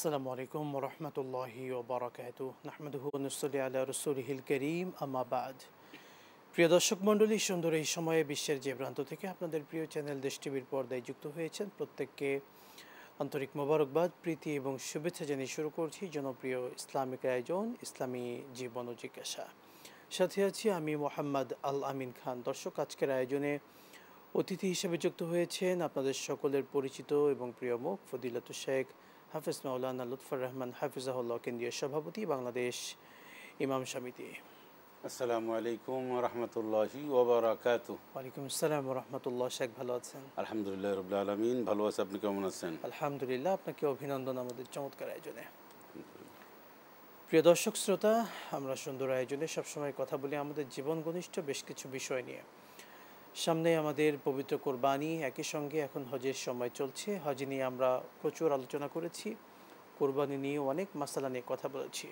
আসসালামু আলাইকুম ওরহমতুল্লাহি ওবরাকাতুহু নাহমাদুহু ওয়া নুসাল্লি আলা রাসূলিহিল কারীম আম্মা বাদ। প্রিয় দর্শক মণ্ডলী, সুন্দর এই সময়ে বিশ্বের যে প্রান্ত থেকে আপনাদের প্রিয় চ্যানেল দেশ টিভির পর্দায় যুক্ত হয়েছেন প্রত্যেককে আন্তরিক মোবারকবাদ, প্রীতি এবং শুভেচ্ছা জানিয়ে শুরু করছি জনপ্রিয় ইসলামিক আয়োজন ইসলামী জীবন ও জিজ্ঞাসা। সাথে আছি আমি মোহাম্মদ আল আমিন খান। দর্শক, আজকের আয়োজনে অতিথি হিসেবে যুক্ত হয়েছেন আপনাদের সকলের পরিচিত এবং প্রিয় মুখ ফদিলাতুল শেখ হাফেজ মাওলানা লুৎফর রহমান হাফিজাহুল্লাহ, কেন্দ্রীয় সভাপতি, বাংলাদেশ ইমাম সমিতি। আসসালামু আলাইকুম রহমতুল্লাহি ওবরাকাতুহু। ওয়ালাইকুম আসসালাম রহমতুল্লাহ। শেখ ভালো আছেন? আলহামদুলিল্লাহ রাব্বিল আলামিন, ভালো আছে। আপনি কেমন আছেন? আলহামদুলিল্লাহ, আপনাকে অভিনন্দন আমাদের চমৎকার আয়োজনে। প্রিয় দর্শক শ্রোতা, আমরা সুন্দর আয়োজনে সবসময় কথা বলি আমাদের জীবন ঘনিষ্ঠ বেশ কিছু বিষয় নিয়ে। সামনে আমাদের পবিত্র কোরবানি, একই সঙ্গে এখন হজের সময় চলছে। হজ নিয়ে আমরা প্রচুর আলোচনা করেছি, কোরবানি নিয়ে অনেক মাসালা নিয়ে কথা বলেছি।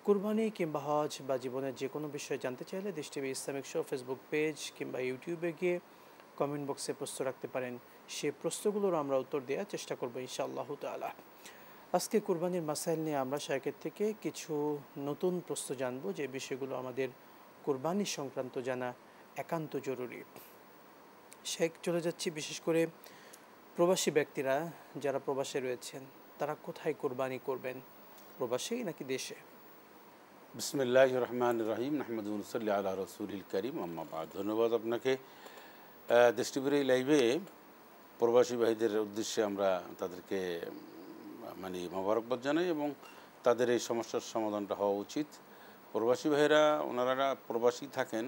কোরবানি কিংবা হজ বা জীবনের যে কোনো বিষয়ে জানতে চাইলে দেশ TV Islamic show Facebook page কিংবা ইউটিউবে গিয়ে কমেন্ট বক্সে প্রশ্ন রাখতে পারেন। সে প্রশ্নগুলোর আমরা উত্তর দেওয়ার চেষ্টা করবো ইনশাআল্লাহ তাআলা। আজকে কোরবানির মাসাইল নিয়ে আমরা শায়খের থেকে কিছু নতুন প্রশ্ন জানবো, যে বিষয়গুলো আমাদের কোরবানি সংক্রান্ত জানা একান্ত জরুরি। শেখ, চলে যাচ্ছি বিশেষ করে প্রবাসী ব্যক্তিরা যারা প্রবাসে রয়েছেন, তারা কোথায় কোরবানি করবেন, প্রবাসেই নাকি দেশে? বিসমিল্লাহির রহমানির রহিম, নাহমাদুহু ওয়া নুসাল্লি আলা রাসূলিল কারীম, আম্মা বাদ। ধন্যবাদ আপনাকে। দেশ টিভির এই লাইভে প্রবাসী ভাইদের উদ্দেশ্যে আমরা তাদেরকে মোবারকবাদ জানাই এবং তাদের এই সমস্যার সমাধানটা হওয়া উচিত। প্রবাসী ভাইরা, ওনারা প্রবাসী থাকেন,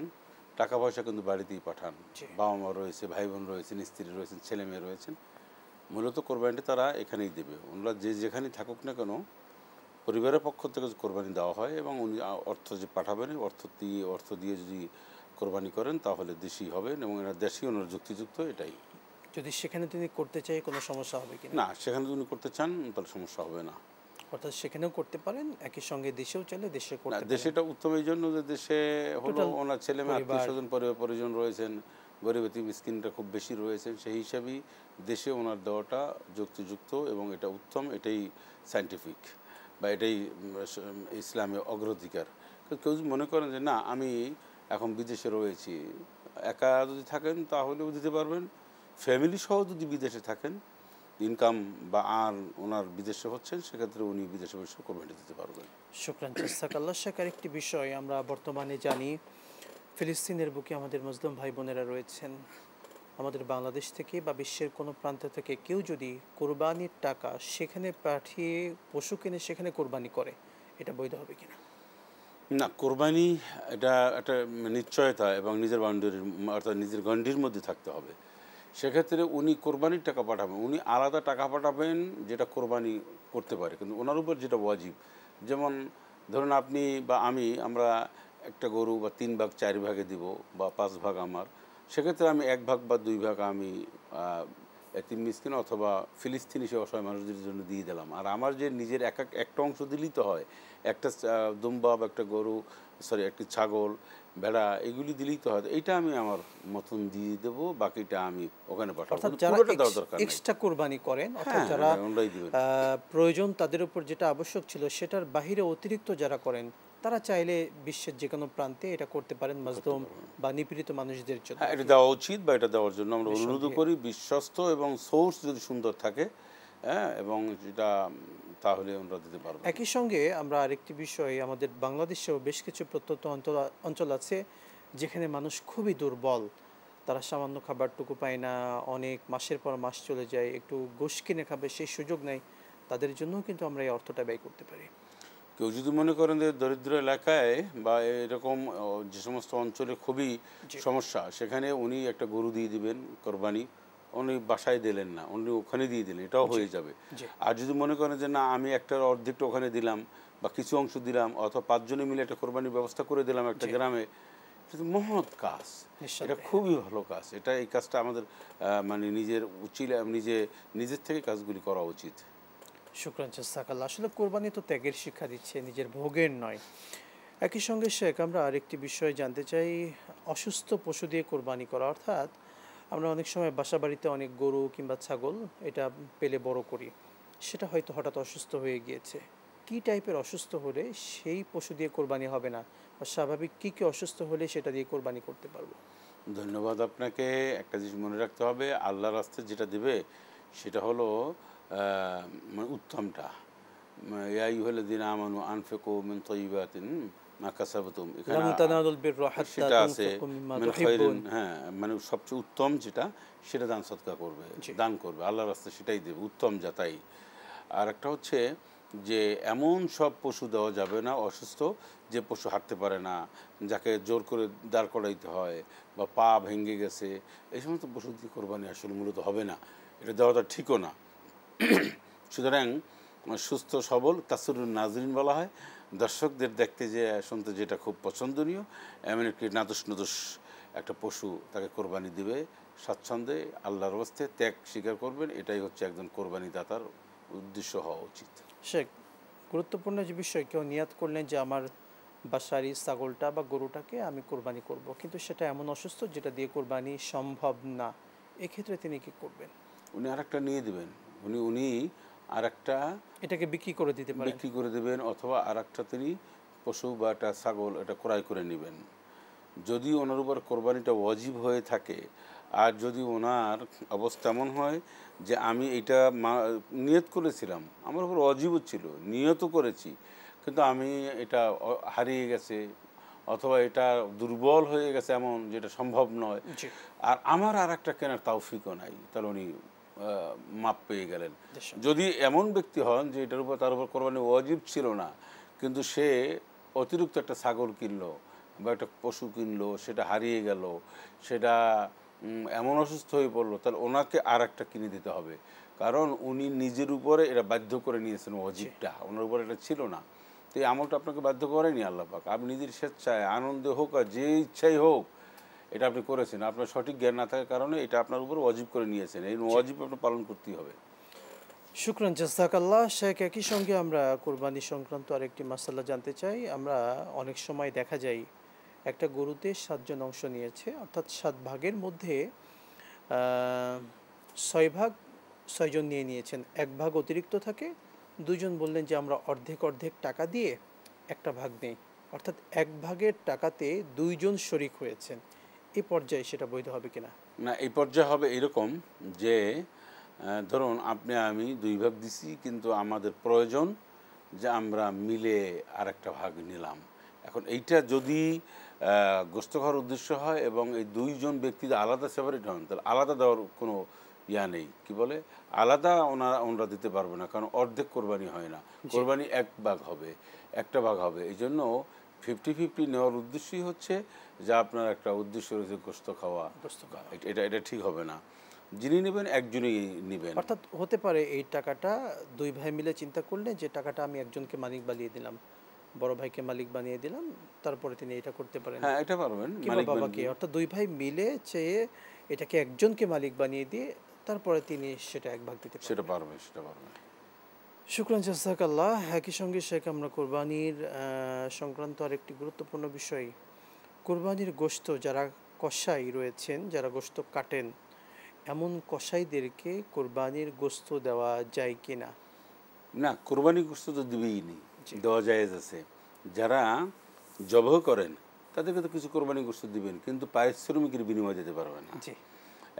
টাকা পয়সা কিন্তু বাড়িতেই পাঠান। বাবা মা রয়েছে, ভাই বোন রয়েছেন, স্ত্রী রয়েছেন, ছেলে মেয়ে রয়েছেন। মূলত কোরবানিটা তারা এখানেই দেবে। ওনারা যেখানেই থাকুক না কেন, পরিবারের পক্ষ থেকে কোরবানি দেওয়া হয় এবং উনি অর্থ যে পাঠাবেন, অর্থ দিয়ে যদি কোরবানি করেন তাহলে দেশই হবেন এবং এরা দেশই ওনার যুক্তিযুক্ত। এটাই। যদি সেখানে তিনি করতে চাই, কোনো সমস্যা হবে কি না, সেখানে যদি উনি করতে চান তাহলে সমস্যা হবে না। অর্থাৎ সেখানেও করতে পারেন, একই সঙ্গে দেশেও চাইলে দেশে না, করতে পারেন। দেশেটা উত্তম এই জন্য যে দেশে হলো ওনার ছেলে মেয়ে, আত্মীয় স্বজন, পরিজন রয়েছেন, গরিব এতিম মিসকিনরা খুব বেশি রয়েছেন, সেই হিসাবেই দেশে ওনার দেওয়াটা যুক্তিযুক্ত এবং এটা উত্তম, এটাই সায়েন্টিফিক বা এটাই ইসলামে অগ্রাধিকার। কেউ যদি মনে করেন যে না আমি এখন বিদেশে রয়েছি, একা যদি থাকেন তাহলেও দিতে পারবেন, ফ্যামিলি সহ যদি বিদেশে থাকেন, ইনকাম বা আর ওনার বিদেশে হচ্ছেন, সেক্ষেত্রে উনি বিদেশে বসে কোরবানি দিতে পারবেন। শুকরান জাযাকাল্লাহ। শেখার একটি বিষয় আমরা বর্তমানে জানি, ফিলিস্তিনের বুকে আমাদের মুসলিম ভাই বোনেরা রয়েছেন। আমাদের বাংলাদেশ থেকে বা বিশ্বের কোনো প্রান্ত থেকে কেউ যদি কোরবানির টাকা সেখানে পাঠিয়ে পশু কিনে সেখানে কোরবানি করে, এটা বৈধ হবে কিনা? না, কোরবানি এটা একটা নিশ্চয়তা এবং নিজের বাউন্ডারির অর্থাৎ নিজের গণ্ডির মধ্যে থাকতে হবে। সেক্ষেত্রে উনি কোরবানির টাকা পাঠাবেন, উনি আলাদা টাকা পাঠাবেন যেটা কোরবানি করতে পারে, কিন্তু ওনার উপর যেটা ওয়াজিব, যেমন ধরুন আপনি বা আমরা একটা গরু বা 3 ভাগ 4 ভাগে দিব বা 5 ভাগ আমার, সেক্ষেত্রে আমি 1 ভাগ বা 2 ভাগ আমি এতিম মিসকিন অথবা ফিলিস্তিনি সে অসহায় মানুষদের জন্য দিয়ে দিলাম। আর আমার যে নিজের একটা অংশ দিলেই তো হয়, একটা দুম্বা বা একটা গরু, একটা ছাগল, ভেড়া, এগুলি দিলেই তো হয়। এইটা আমি আমার মতন দিয়ে দেবো, বাকিটা আমি ওখানে পাঠাবো। অর্থাৎ যারা পুরোটা দেওয়ার দরকার নেই। এক্সট্রা কোরবানি করেন, অর্থাৎ হ্যাঁ, যারা ওনারাই দিবেন। প্রয়োজন তাদের উপর যেটা আবশ্যক ছিল সেটার বাহিরে অতিরিক্ত যারা করেন, তারা চাইলে বিশ্বের যে কোনো প্রান্তে এটা করতে পারেন মাজলুম বা নিপীড়িত মানুষদের জন্য। হ্যাঁ, এটা দেওয়া উচিত বা এটা দেওয়ার জন্য আমরা অনুরোধ করি, বিশ্বস্ত এবং সোর্স যদি সুন্দর থাকে, হ্যাঁ, এবং যেটা তাহলে আমরা দিতে পারবো। একই সঙ্গে আমরা আরেকটি বিষয়, আমাদের বাংলাদেশেও বেশ কিছু প্রত্যন্ত অঞ্চল আছে যেখানে মানুষ খুবই দুর্বল, তারা সামান্য খাবারটুকু পায় না, অনেক মাসের পর মাস চলে যায়, একটু গোশ কিনে খাবে সেই সুযোগ নেই, তাদের জন্যও কিন্তু আমরা এই অর্থটা ব্যয় করতে পারি। কেউ যদি মনে করেন যে দরিদ্র এলাকায় বা এরকম যে সমস্ত অঞ্চলে খুবই সমস্যা, সেখানে উনি একটা গরু দিয়ে দিবেন কোরবানি, উনি বাসায় দিলেন না, উনি ওখানে দিয়ে দিলেন, এটাও হয়ে যাবে। আর যদি মনে করেন যে না আমি একটা অর্ধেকটা ওখানে দিলাম বা কিছু অংশ দিলাম, অথবা 5 জনে মিলে একটা কোরবানির ব্যবস্থা করে দিলাম একটা গ্রামে, এটা মহৎ কাজ, এটা খুবই ভালো কাজ। এই কাজটা আমাদের নিজের থেকে কাজগুলি করা উচিত। শুকরান জাযাকাল্লাহ। আসলে কোরবানি তো ত্যাগের শিক্ষা দিচ্ছে, নিজের ভোগের নয়। একই সঙ্গে শেখ, আমরা আরেকটি বিষয় জানতে চাই, অসুস্থ পশু দিয়ে কোরবানি করা, অর্থাৎ আমরা অনেক সময় বাসা বাড়িতে অনেক গরু কিংবা ছাগল এটা পেলে বড় করি, সেটা হয়তো হঠাৎ অসুস্থ হয়ে গিয়েছে, কি টাইপের অসুস্থ হলে সেই পশু দিয়ে কোরবানি হবে না, বা স্বাভাবিক কি কি অসুস্থ হলে সেটা দিয়ে কোরবানি করতে পারবো? ধন্যবাদ আপনাকে। একটা জিনিস মনে রাখতে হবে, আল্লাহর রাস্তায় যেটা দেবে সেটা হলো মানে উত্তমটা। ইয়া আইয়ুহাল্লাযীনা আমানু আনফিকু মিন তাইয়্যিবাতিন মা কাসাবতুম, এখানে লান তানালুল বিররা হাত্তা সেটা আছে তুনফিকু মিম্মা মিন খায়রিন, তুহিব্বুন। হ্যাঁ, মানে সবচেয়ে উত্তম যেটা সেটা দান সদকা করবে, জি। দান করবে, আল্লাহর রাস্তায় সেটাই দেবে, উত্তম যা তাই। আর একটা হচ্ছে যে এমন সব পশু দেওয়া যাবে না অসুস্থ, যে পশু হাঁটতে পারে না, যাকে জোর করে দাঁড় করাইতে হয়, বা পা ভেঙে গেছে, এই সমস্ত পশু দিয়ে কোরবানি আসলে মূলত হবে না, এটা দেওয়াটা ঠিকও না। সুতরাং সুস্থ সবল তাসরুন নাজরিন বলা হয়, দর্শকদের দেখতে যে শুনতে যেটা খুব পছন্দনীয় এমন একটি নাদুস নুদুস একটা পশু তাকে কোরবানি দিবে স্বাচ্ছন্দ্যে, আল্লাহর হস্তে ত্যাগ স্বীকার করবেন, এটাই হচ্ছে একজন কোরবানি দাতার উদ্দেশ্য হওয়া উচিত। শেখ, গুরুত্বপূর্ণ যে বিষয়, কেউ নিয়াত করলেন যে আমার বাসারি ছাগলটা বা গরুটাকে আমি কোরবানি করব, কিন্তু সেটা এমন অসুস্থ যেটা দিয়ে কোরবানি সম্ভব না, এক্ষেত্রে তিনি কি করবেন? উনি আরেকটা নিয়ে দেবেন, উনি আরেকটা এটাকে বিক্রি করে দিতে পারেন? বিক্রি করে দেবেন, অথবা আরেকটা তিনি পশু বা একটা ছাগল এটা ক্রয় করে নেবেন। যদি ওনার উপর কোরবানিটা ওয়াজিব হয়ে থাকে, আর যদি ওনার অবস্থা এমন হয় যে আমি এটা নিয়ত করেছিলাম, আমার উপর ওয়াজিবও ছিল, নিয়তও করেছি, কিন্তু আমি এটা হারিয়ে গেছে, অথবা এটা দুর্বল হয়ে গেছে এমন যেটা সম্ভব নয়, জি। আর আমার আর একটা কেনার তৌফিকও নাই, তাহলে উনি মাপ পেয়ে গেলেন। দেশে। যদি এমন ব্যক্তি হন যে এটার উপর তার উপর কোরবানি ওয়াজিব ছিল না, কিন্তু সে অতিরিক্ত একটা ছাগল কিনলো বা একটা পশু কিনলো, সেটা হারিয়ে গেল, সেটা এমন অসুস্থ হয়ে পড়লো, তাহলে ওনাকে আর একটা কিনে দিতে হবে, কারণ উনি নিজের উপরে এটা বাধ্য করে নিয়েছেন, ওয়াজিবটা ওনার উপরে এটা ছিল না। তো এই আমলটা আপনাকে বাধ্য করেনি আল্লাহ পাক, আপনি নিজের স্বেচ্ছায় আনন্দে হোক আর যে ইচ্ছাই হোক এটা আপনি করেছেন, আপনার সঠিক জ্ঞান না থাকার কারণে এটা আপনার উপর ওয়াজিব করে নিয়েছেন, এই ওয়াজিব আপনার পালন করতেই হবে। শুকরান, জাযাকাল্লাহ শেখ। একই সঙ্গে আমরা কোরবানি সংক্রান্ত আরেকটি মাসালা জানতে চাই। আমরা অনেক সময় দেখা যায় একটা গরুতে 7 জন অংশ নিয়েছে, অর্থাৎ 7 ভাগের মধ্যে 6 ভাগ 6 জন নিয়েছেন, 1 ভাগ অতিরিক্ত থাকে। 2 জন বললেন যে আমরা অর্ধেক অর্ধেক টাকা দিয়ে একটা ভাগ নেই, অর্থাৎ 1 ভাগের টাকাতে 2 জন শরিক হয়েছেন। এই পর্যায়ে সেটা বৈধ হবে কিনা? না, এই পর্যায়ে হবে এরকম যে ধরুন আপনি আমি 2 ভাগ দিছি, কিন্তু আমাদের প্রয়োজন যে আমরা মিলে আরেকটা ভাগ নিলাম। এখন এইটা যদি গোশত খাওয়ার উদ্দেশ্য হয় এবং এই 2 জন ব্যক্তি আলাদা সেপারেট হন, তাহলে আলাদা দেওয়ার কোনো ইয়া নেই, কি বলে, আলাদা ওনারা দিতে পারবে না, কারণ অর্ধেক কোরবানি হয় না, কোরবানি 1 ভাগ হবে, একটা ভাগ হবে। এই জন্য 50-50 নেওয়ার উদ্দেশ্যই হচ্ছে যে আপনার একটা উদ্দেশ্য রয়েছে গোশত খাওয়া, গোশত খাওয়া। এটা ঠিক হবে না। যিনি নেবেন একজনই নেবেন। অর্থাৎ হতে পারে এই টাকাটা 2 ভাই মিলে চিন্তা করলে যে টাকাটা আমি একজনকে মালিক বানিয়ে দিলাম, বড় ভাইকে মালিক বানিয়ে দিলাম, তারপরে তিনি এটা করতে পারেন, হ্যাঁ, এটা পারবেন কিংবা মালিক বাবাকে, অর্থাৎ 2 ভাই মিলে চেয়ে এটাকে একজনকে মালিক বানিয়ে দিয়ে তারপরে তিনি সেটা 1 ভাগ দিতে সেটা পারবেন। পারবে। শুকরান, জাযাকাল্লাহ। একই সঙ্গে শেখ, আমরা কোরবানির সংক্রান্ত আরেকটি গুরুত্বপূর্ণ বিষয়, কোরবানির গোশত যারা কসাই রয়েছেন, যারা গোশত কাটেন, এমন কসাইদেরকে কোরবানির গোশত দেওয়া যায় কিনা? না, কোরবানি গোশত তো দিবেই নি, জি। দেওয়া জায়েজ আছে। যারা জবাহ করেন তাদেরকে তো কিছু কোরবানি গোশত দিবেন, কিন্তু পারিশ্রমিকের বিনিময়ে দিতে পারবেন না। জি।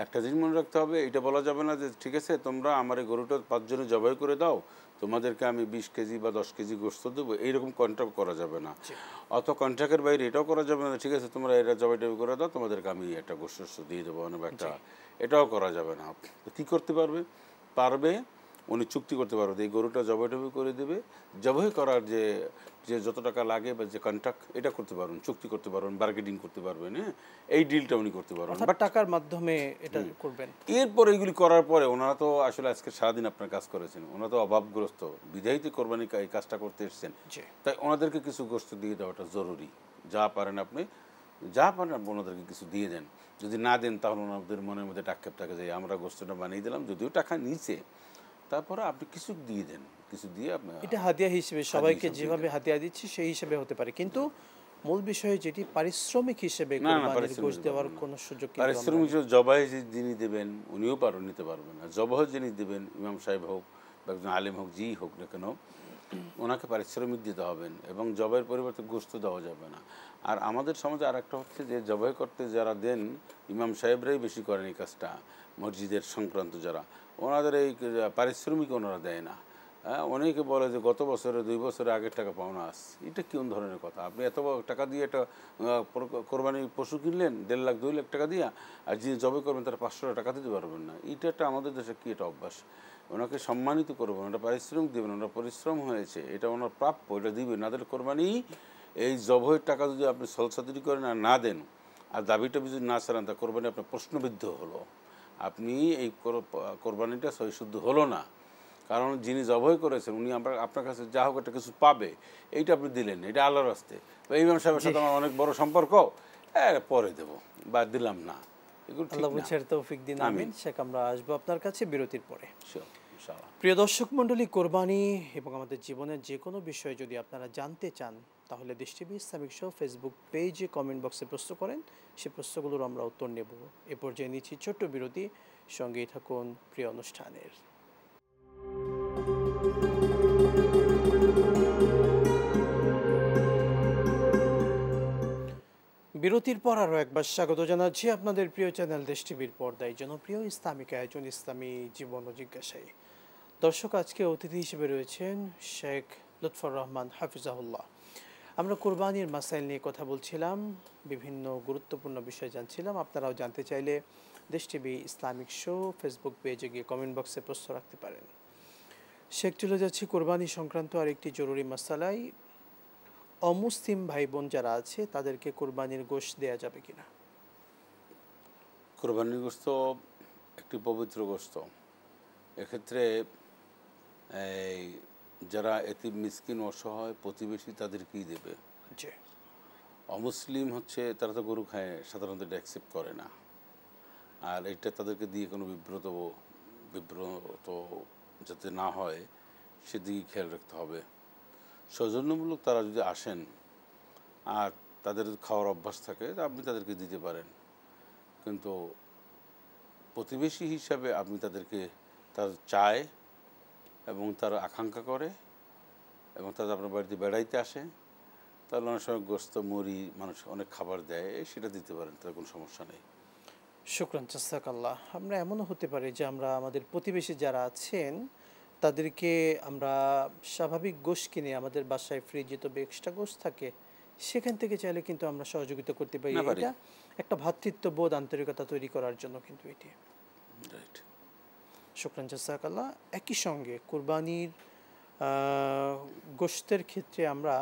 একটা জিনিস মনে রাখতে হবে, এটা বলা যাবে না যে ঠিক আছে তোমরা আমার এই গরুটা 5 জনে জবাই করে দাও, তোমাদেরকে আমি 20 কেজি বা 10 কেজি গোশত দেবো, এইরকম কন্ট্রাক্ট করা যাবে না। জি। অত কন্ট্রাক্টের বাইরে এটাও করা যাবে না, ঠিক আছে তোমরা এটা জবাই টবাই করে দাও, তোমাদেরকে আমি একটা গোশত দিয়ে দেবো, অনেক একটা, এটাও করা যাবে না। তো কী করতে পারবে উনি চুক্তি করতে পারবে, এই গরুটা জবাই টবাই করে দেবে, জবাই করার যে যে যত টাকা লাগে বা যে কন্ট্রাক্ট, এটা করতে পারবেন, চুক্তি করতে পারবেন, বার্গেনিং করতে পারবেন, হ্যাঁ, এই ডিলটা উনি করতে পারবেন। অর্থাৎ টাকার মাধ্যমে এটা করবেন। এরপর এইগুলি করার পরে ওনারা তো আসলে আজকে সারাদিন আপনার কাজ করেছেন, ওনারা তো অভাবগ্রস্ত, বিধায়িত কোরবানি এই কাজটা করতে এসেছেন, জি। তাই ওনাদেরকে কিছু গোশত দিয়ে দেওয়াটা জরুরি। যা পারেন আপনি ওনাদেরকে কিছু দিয়ে দেন। যদি না দেন তাহলে ওনাদের মনের মধ্যে আক্ষেপ থাকে যে আমরা গোশতটা বানিয়ে দিলাম, যদিও টাকা নিচে, তারপরে আপনি কিছু দিয়ে দেন, কিছু দিয়ে আপনি এটা হাদিয়া হিসেবে সবাইকে যেভাবে হাদিয়া দিচ্ছি সেই হিসেবে হতে পারে, কিন্তু মূল বিষয় যেটি পারিশ্রমিক হিসেবে না, কোরবানির গোশত দেওয়ার কোনো সুযোগ কিন্তু আমরা পারিশ্রমিক জবাই যিনি দেবেন উনিও নিতে পারবেন না, জবাহ যিনি দেবেন ইমাম সাহেব হোক বা একজন আলেম হোক, যেই হোক না কেন, ওনাকে পারিশ্রমিক দিতে হবেন এবং জবাইয়ের পরিবর্তে গোশত দেওয়া যাবে না। আর আমাদের সমাজে আর একটা হচ্ছে যে জবাই করতে যারা দেন, ইমাম সাহেবরাই বেশি করেন এই কাজটা, মসজিদের সংক্রান্ত যারা, ওনাদের এই পারিশ্রমিক ওনারা দেয় না। হ্যাঁ, অনেকে বলে যে গত বছরে 2 বছরে আগের টাকা পাওনা আসছে। এটা কোন ধরনের কথা? আপনি এত টাকা দিয়ে একটা কোরবানি পশু কিনলেন 1.5 লাখ 2 লাখ টাকা দিয়ে, আর যিনি জবাই করবেন তারা 500 টাকা দিতে পারবেন না। এটা একটা আমাদের দেশে কী একটা অভ্যাস। ওনাকে সম্মানিত করবেন, ওটা পারিশ্রমিক দেবেন, ওনার পরিশ্রম হয়েছে, এটা ওনার প্রাপ্য, এটা দিবেন। নাদের কোরবানি এই জবাইয়ের টাকা যদি আপনি সলসাতুরি করেন আর না দেন, আর দাবিটা যদি না ছাড়েন, তা কোরবানি আপনার প্রশ্নবিদ্ধ হলো। আপনি এই কোরবানিটা সহিশুদ্ধ হলো না। কারণ যিনি জবাই করেছেন উনি আপনার কাছে যা হোক একটা কিছু পাবে, এইটা আপনি দিলেন, এটা আল্লাহর রাস্তে। বা ইমাম সাহেবের সাথে আমার অনেক বড় সম্পর্ক, পরে দেবো বা দিলাম না, এগুলো ঠিক আল্লাহ না। বুঝার তৌফিক দিন, আমিন। শেখ, আমরা আসবো আপনার কাছে বিরতির পরে। ইনশাআল্লাহ। প্রিয় দর্শক মণ্ডলী, কোরবানি এবং আমাদের জীবনের যে কোনো বিষয় যদি আপনারা জানতে চান, তাহলে দেশ টিভি ইসলামিক শো ফেসবুক পেজে কমেন্ট বক্সে প্রশ্ন করেন, সেই প্রশ্নগুলোর আমরা উত্তর নেব। এ পর্যায়ে নিচ্ছি ছোট্ট বিরতি, সঙ্গেই থাকুন প্রিয় অনুষ্ঠানের। বিরতির পর আরও একবার স্বাগত জানাচ্ছি আপনাদের প্রিয় চ্যানেল দেশ টিভির পর্দায় জনপ্রিয় ইসলামিক আয়োজন ইসলামী জীবন ও জিজ্ঞাসায়। দর্শক, আজকে অতিথি হিসেবে রয়েছেন শেখ লুৎফর রহমান হাফিজাহুল্লাহ। আমরা কোরবানির মাসাইল নিয়ে কথা বলছিলাম, বিভিন্ন গুরুত্বপূর্ণ বিষয় জানছিলাম। আপনারাও জানতে চাইলে দেশ টিভি ইসলামিক শো ফেসবুক পেজে গিয়ে কমেন্ট বক্সে প্রশ্ন রাখতে পারেন। শেখ, চলে যাচ্ছি কোরবানি সংক্রান্ত আরেকটি জরুরি মাসালায়। অমুসলিম ভাই বোন যারা আছে তাদেরকে কোরবানির গোশত দেয়া যাবে কিনা? কোরবানির গোশত একটি পবিত্র গোশত। এক্ষেত্রে এই যারা এতিম মিসকিন অসহায় প্রতিবেশী তাদেরকেই দেবে। জি। অমুসলিম হচ্ছে তারা তো গরু খায়, সাধারণত এটা অ্যাকসেপ্ট করে না। আর এটা তাদেরকে দিয়ে কোনো বিব্রত যাতে না হয় সেদিকে খেয়াল রাখতে হবে। সৌজন্যমূলক তারা যদি আসেন আর তাদের খাওয়ার অভ্যাস থাকে, আপনি তাদেরকে দিতে পারেন। কিন্তু প্রতিবেশী হিসাবে আপনি তাদেরকে, তার চায় এবং তার আকাঙ্ক্ষা করে এবং তারা আপনার বাড়িতে বেড়াইতে আসে, তাহলে অনেক সময় গোস্ত মুড়ি মানুষ অনেক খাবার দেয়, সেটা দিতে পারেন, তার কোনো সমস্যা নেই। শুকরান, জাযাকাল্লাহ। আমরা এমনও হতে পারে যে আমরা আমাদের প্রতিবেশী যারা আছেন তাদেরকে আমরা স্বাভাবিক গোশত কিনে, আমাদের বাসায় ফ্রিজে তো এক্সট্রা গোশত থাকে, সেখান থেকে চাইলে কিন্তু আমরা সহযোগিতা করতে পারি। এটা একটা ভ্রাতৃত্ববোধ, আন্তরিকতা তৈরি করার জন্য কিন্তু এটি। রাইট। শুকরান, জাযাকাল্লাহ। একই সঙ্গে কোরবানির গোশতের ক্ষেত্রে আমরা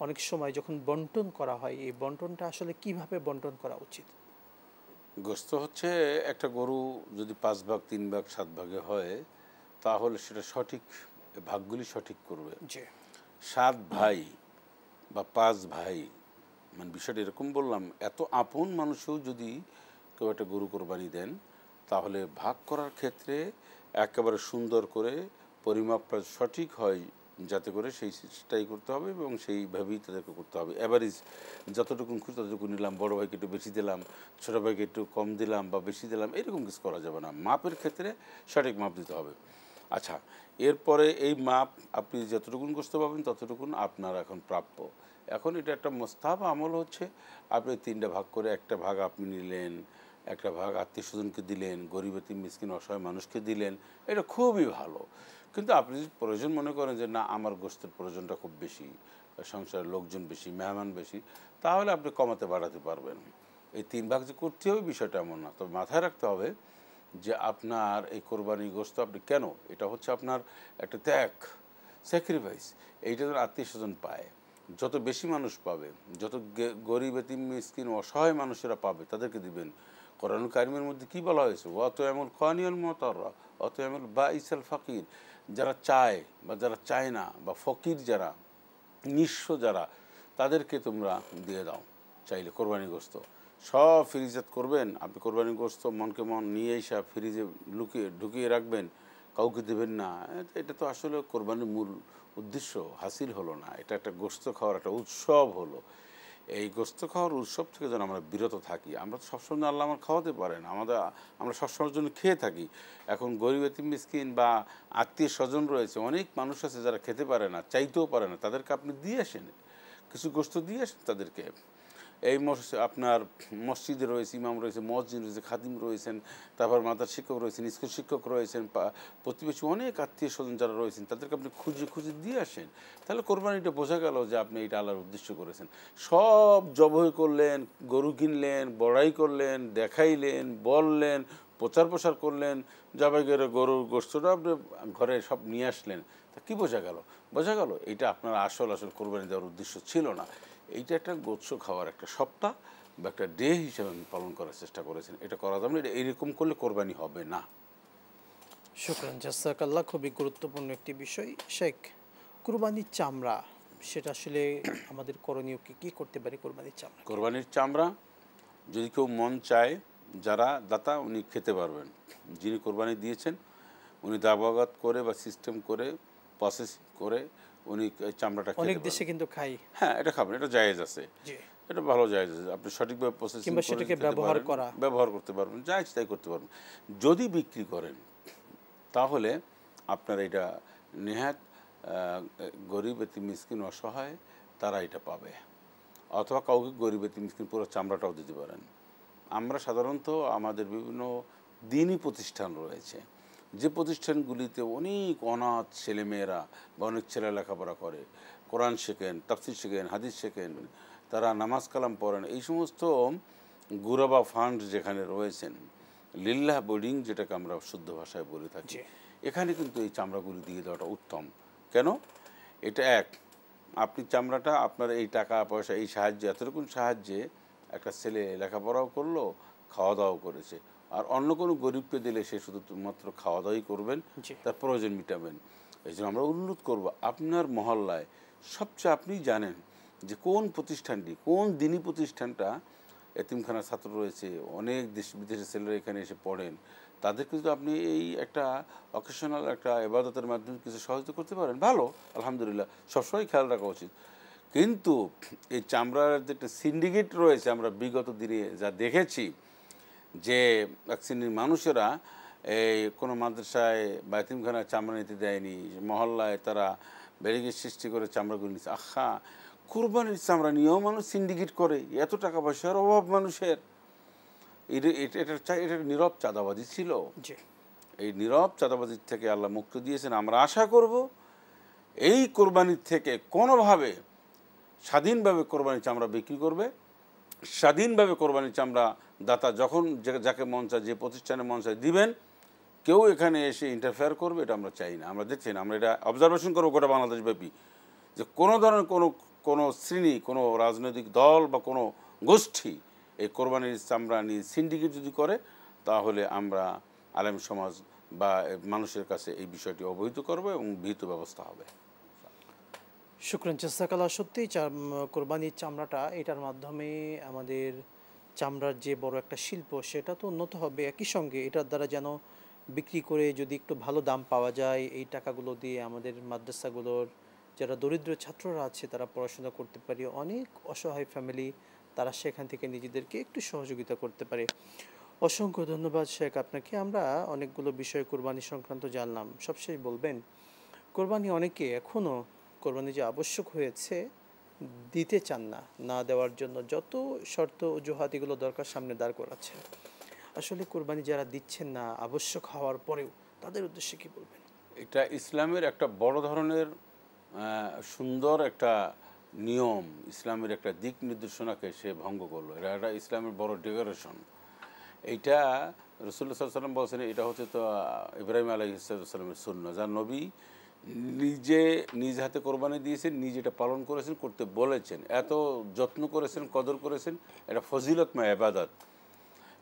অনেক সময় যখন বন্টন করা হয়, এই বন্টনটা আসলে কিভাবে বন্টন করা উচিত? গোস্ত হচ্ছে একটা গরু যদি 5 ভাগ 3 ভাগ 7 ভাগে হয়, তাহলে সেটা সঠিক ভাগগুলি সঠিক করবে। জি। 7 ভাই বা 5 ভাই, মানে বিষয়টা এরকম বললাম, এত আপন মানুষও যদি কেউ একটা গরু কোরবানি দেন, তাহলে ভাগ করার ক্ষেত্রে একেবারে সুন্দর করে পরিমাপটা সঠিক হয়, যাতে করে সেইটাই করতে হবে এবং সেইভাবেই তাদেরকে করতে হবে। অ্যাভারেজ যতটুকু খুশি ততটুকু নিলাম, বড় ভাইকে একটু বেশি দিলাম, ছোটো ভাইকে একটু কম দিলাম বা বেশি দিলাম, এরকম কিছু করা যাবে না। মাপের ক্ষেত্রে সঠিক মাপ দিতে হবে। আচ্ছা, এরপরে এই মাপ আপনি যতটুকুন গোস্ত পাবেন ততটুকুন আপনার এখন প্রাপ্য। এখন এটা একটা মোস্তাহাব আমল হচ্ছে, আপনি 3টা ভাগ করে একটা ভাগ আপনি নিলেন, একটা ভাগ আত্মীয় স্বজনকে দিলেন, গরিব এতিম মিসকিন অসহায় মানুষকে দিলেন, এটা খুবই ভালো। কিন্তু আপনি যদি প্রয়োজন মনে করেন যে না, আমার গোস্তের প্রয়োজনটা খুব বেশি, সংসারের লোকজন বেশি, মেহমান বেশি, তাহলে আপনি কমাতে বাড়াতে পারবেন। এই 3 ভাগ যে করতে হবে বিষয়টা এমন না। তবে মাথায় রাখতে হবে যে আপনার এই কোরবানি গোস্ত আপনি কেন, এটা হচ্ছে আপনার একটা ত্যাগ, স্যাক্রিফাইস। এইটা যেন আত্মীয় স্বজন পায়, যত বেশি মানুষ পাবে, যত গরিব এতিম মিসকিন অসহায় মানুষেরা পাবে তাদেরকে দিবেন। কোরআনুল কারিমের মধ্যে কি বলা হয়েছে? অত এমন খানিয়াল মতাররা, অত এমন বা ইসাল ফকির, যারা চায় বা যারা চায় না, বা ফকির যারা, নিঃস্ব যারা, তাদেরকে তোমরা দিয়ে দাও চাইলে কোরবানি গোস্ত। সব ফ্রিজাত করবেন আপনি, কোরবানি গোস্ত মনকে মন নিয়ে এসে ফ্রিজে ঢুকিয়ে রাখবেন, কাউকে দেবেন না। এটা তো আসলে কোরবানির মূল উদ্দেশ্য হাসিল হলো না। এটা একটা গোস্ত খাওয়ার একটা উৎসব হলো। এই গোস্ত খাওয়ার উৎসব থেকে যেন আমরা বিরত থাকি। আমরা তো সবসময় আল্লাহ আমার খাওয়াতে পারেন, আমরা সবসময়ের জন্য খেয়ে থাকি। এখন গরিব এতিম মিসকিন বা আত্মীয় স্বজন রয়েছে, অনেক মানুষ আছে যারা খেতে পারে না, চাইতেও পারে না, তাদেরকে আপনি দিয়ে আসেন, কিছু গোস্ত দিয়ে আসেন তাদেরকে। এই আপনার মসজিদে রয়েছে, ইমাম রয়েছে, মসজিদ রয়েছে, খাদিম রয়েছেন, তারপর মাদ্রাসা শিক্ষক রয়েছেন, স্কুল শিক্ষক রয়েছেন, প্রতিবেশী অনেক আত্মীয় স্বজন যারা রয়েছেন, তাদেরকে আপনি খুঁজে খুঁজে দিয়ে আসেন। তাহলে কোরবানিটা বোঝা গেল যে আপনি এটা আল্লাহর উদ্দেশ্য করেছেন। সব জবাই করলেন, গরু কিনলেন, বড়াই করলেন, দেখাইলেন, বললেন, প্রচার প্রসার করলেন, জবাই করে গরুর গোশতটা আপনি ঘরে সব নিয়ে আসলেন। তা কী বোঝা গেল? বোঝা গেল এটা আপনার আসল কোরবানি দেওয়ার উদ্দেশ্য ছিল না। এইটা একটা গোস্ত খাওয়ার একটা সপ্তাহ বা একটা ডে হিসেবে পালন করার চেষ্টা করেছেন। এটা করা যাবে না, এটা এইরকম করলে কোরবানি হবে না। শুকরান, জাযাকাল্লাহ। খুবই গুরুত্বপূর্ণ একটি বিষয়। শেখ, কুরবানির চামড়া, সেটা আসলে আমাদের করণীয় কি করতে পারি কোরবানির চামড়া? কোরবানির চামড়া যদি কেউ মন চায়, যারা দাতা উনি খেতে পারবেন। যিনি কোরবানি দিয়েছেন উনি দাবাগাত করে বা সিস্টেম করে প্রসেস করে উনি চামড়াটা খেতে অনেক পারবেন। দেশে কিন্তু খাই। হ্যাঁ, এটা খাবেন, এটা জায়েজ আছে, জি। এটা ভালো জায়েজ আছে। আপনি সঠিকভাবে প্রসেসিং কিংবা করে সেটাকে খেতে ব্যবহার পারেন, করা। ব্যবহার করতে পারবেন, জায়েজ তাই করতে পারবেন। যদি বিক্রি করেন তাহলে আপনার এটা নেহাত গরিব এতিম মিসকিন অসহায় তারা এটা পাবে, অথবা কাউকে গরিব এতিম মিসকিন পুরো চামড়াটাও দিতে পারেন। আমরা সাধারণত আমাদের বিভিন্ন দিনই প্রতিষ্ঠান রয়েছে, যে প্রতিষ্ঠানগুলিতে অনেক অনাথ ছেলেমেয়েরা বা অনেক ছেলে লেখাপড়া করে, কোরআন শেখেন, তাফসির শেখেন, হাদিস শেখেন, তারা নামাজ কালাম পড়েন, এই সমস্ত গুরাবা ফান্ড যেখানে রয়েছেন, লিল্লাহ বোর্ডিং যেটাকে আমরা শুদ্ধ ভাষায় বলে থাকি, এখানে কিন্তু এই চামড়াগুলি দিয়ে দেওয়াটা উত্তম। কেন? এটা আপনি চামড়াটা আপনার এই টাকা পয়সা এই সাহায্যে, এতটুকু সাহায্যে একটা ছেলে লেখাপড়াও করলো, খাওয়া দাওয়াও করেছে। আর অন্য কোনো গরিবকে দিলে সে শুধুমাত্র খাওয়া দাওয়াই করবেন, তার প্রয়োজন মিটাবেন। এই জন্য আমরা অনুরোধ করব, আপনার মহল্লায় সবচেয়ে আপনি জানেন যে কোন প্রতিষ্ঠানটি, কোন দিনী প্রতিষ্ঠানটা এতিমখানার ছাত্র রয়েছে, অনেক দেশ বিদেশের ছেলেরা এখানে এসে পড়েন, তাদেরকে যদি আপনি এই একটা অকেশনাল একটা ইবাদতের মাধ্যমে কিছু সহযোগিতা করতে পারেন, ভালো, আলহামদুলিল্লাহ, সবসময় খেয়াল রাখা উচিত। কিন্তু এই চামড়ার যে একটা সিন্ডিকেট রয়েছে, আমরা বিগত দিনে যা দেখেছি যে এক শ্রেণীর মানুষেরা এই কোনো মাদ্রাসায় বা এতিমখানায় চামড়া নিতে দেয়নি, মহল্লায় তারা ব্যারিকেড সৃষ্টি করে চামড়াগুলো নিচ্ছে। আহা, কুরবানির চামড়া নিয়েও মানুষ সিন্ডিকেট করে, এত টাকা পয়সার অভাব মানুষের। এটা নীরব চাঁদাবাজি ছিল। এই নীরব চাঁদাবাজির থেকে আল্লাহ মুক্তি দিয়েছেন। আমরা আশা করব এই কোরবানির থেকে কোনোভাবে স্বাধীনভাবে কোরবানির চামড়া বিক্রি করবে, স্বাধীনভাবে কোরবানির চামড়া দাতা যখন যাকে মন চায়, যে প্রতিষ্ঠানে মন চায় দিবেন। কেউ এখানে এসে ইন্টারফেয়ার করবে এটা আমরা চাই না। আমরা দেখছি না, আমরা এটা অবজারভেশন করবো গোটা বাংলাদেশব্যাপী, যে কোনো ধরনের কোনো শ্রেণী, কোনো রাজনৈতিক দল বা কোনো গোষ্ঠী এই কোরবানির চামড়া নিয়ে সিন্ডিকেট যদি করে, তাহলে আমরা আলেম সমাজ বা মানুষের কাছে এই বিষয়টি অবহিত করবো এবং বিহিত ব্যবস্থা হবে। শুকরান, জাযাকাল্লাহ। সত্যিই কোরবানির চামড়াটা, এটার মাধ্যমে আমাদের চামড়ার যে বড় একটা শিল্প সেটা তো উন্নত হবে। একই সঙ্গে এটার দ্বারা যেন বিক্রি করে যদি একটু ভালো দাম পাওয়া যায়, এই টাকাগুলো দিয়ে আমাদের মাদ্রাসাগুলোর যারা দরিদ্র ছাত্ররা আছে তারা পড়াশোনা করতে পারে, অনেক অসহায় ফ্যামিলি তারা সেখান থেকে নিজেদেরকে একটু সহযোগিতা করতে পারে। অসংখ্য ধন্যবাদ শেখ আপনাকে। আমরা অনেকগুলো বিষয় কোরবানি সংক্রান্ত জানলাম। সবশেষ বলবেন, কোরবানি অনেকে এখনও কোরবানি যে আবশ্যক হয়েছে দিতে চান না, না দেওয়ার জন্য যত শর্ত অজুহাত এগুলো দরকার সামনে দাঁড় করাচ্ছেন। আসলে কোরবানি যারা দিচ্ছেন না আবশ্যক হওয়ার পরেও, তাদের উদ্দেশ্যে কি বলবেন? এটা ইসলামের একটা বড় ধরনের সুন্দর একটা নিয়ম, ইসলামের একটা দিক নির্দেশনাকে সে ভঙ্গ করলো। এটা একটা ইসলামের বড় ডেকোরেশন। এইটা রাসূলুল্লাহ সাল্লাল্লাহু আলাইহি ওয়াসাল্লাম বলছেন, এটা হচ্ছে তো ইব্রাহিম আলাইহিস সালামের সুন্নাহ, যার নবী নিজে নিজ হাতে কোরবানি দিয়েছেন, নিজে এটা পালন করেছেন, করতে বলেছেন, এত যত্ন করেছেন, কদর করেছেন, এটা ফজিলতময় ইবাদত।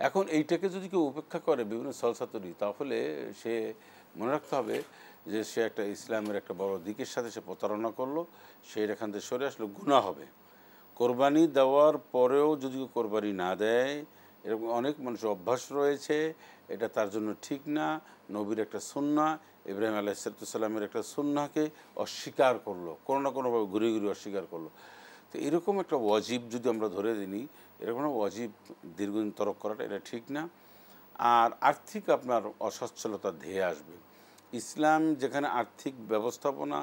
এখন এইটাকে যদি কেউ উপেক্ষা করে বিভিন্ন সলসাতুরি, তাহলে সে মনে রাখতে হবে যে সে একটা ইসলামের একটা বড় দিকের সাথে সে প্রতারণা করলো, সে এখান থেকে সরে আসলো, গুনাহ হবে। কোরবানি দেওয়ার পরেও যদি কোরবানি না দেয়, এরকম অনেক মানুষের অভ্যাস রয়েছে, এটা তার জন্য ঠিক না। নবীর একটা সুন্নাহ, ইব্রাহিম আলাইহিস সালামের একটা সুন্নাহকে অস্বীকার করলো, কোনো না কোনোভাবে ঘুরে ঘুরে অস্বীকার করলো। তো এরকম একটা ওয়াজিব যদি আমরা ধরে নিই, এরকম একটা ওয়াজিব দীর্ঘদিন তরক করাটা এটা ঠিক না। আর আর্থিক আপনার অসচ্ছলতা ধেয়ে আসবে। ইসলাম যেখানে আর্থিক ব্যবস্থাপনা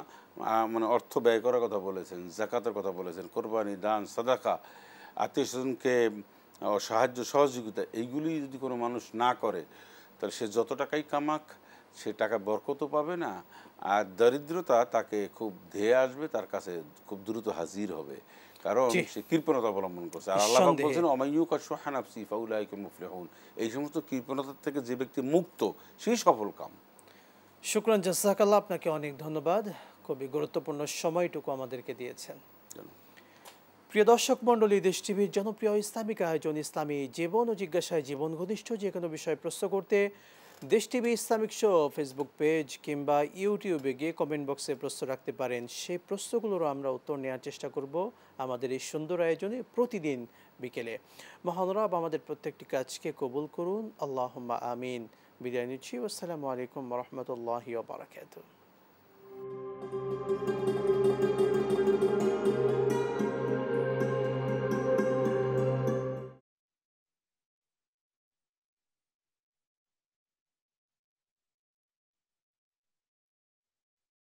মানে অর্থ ব্যয় করার কথা বলেছেন, যাকাতের কথা বলেছেন, কোরবানি, দান, সাদাকা, আত্মীয়স্বজনকে সাহায্য সহযোগিতা, এইগুলি যদি কোনো মানুষ না করে তাহলে সে যত টাকাই কামাক সে টাকা বরকতও পাবে না, আর দরিদ্রতা তাকে খুব ধেয়ে আসবে, তার কাছে খুব দ্রুত হাজির হবে, কারণ জি, সে কৃপণতা অবলম্বন করছে। আর আল্লাহ পাক নিঃসন্দেহে। বলছেন অমাইয়ুকা শুহা নাফসি ফাউলাইকা মুফলিহুন, এই সমস্ত কৃপণতার থেকে যে ব্যক্তি মুক্ত সেই সফল কাম। শুকরান, জাযাকাল্লাহ, আপনাকে অনেক ধন্যবাদ, খুবই গুরুত্বপূর্ণ সময়টুকু আমাদেরকে দিয়েছেন। প্রিয় দর্শক মণ্ডলী, দেশ টিভির জনপ্রিয় ইসলামিক আয়োজন ইসলামী জীবন ও জিজ্ঞাসায় জীবন ঘনিষ্ঠ যে কোনো বিষয়ে প্রশ্ন করতে দেশ TV Islamic show Facebook page কিংবা ইউটিউবে গিয়ে কমেন্ট বক্সে প্রশ্ন রাখতে পারেন। সেই প্রশ্নগুলোরও আমরা উত্তর নেওয়ার চেষ্টা করব আমাদের এই সুন্দর আয়োজনে প্রতিদিন বিকেলে। মহান রব আমাদের প্রত্যেকটি কাজকে কবুল করুন, আল্লাহুম্মা আমিন। বিদায় নিচ্ছি, আসসালামু আলাইকুম ওয়া রাহমাতুল্লাহি ওয়া বারাকাতুহু।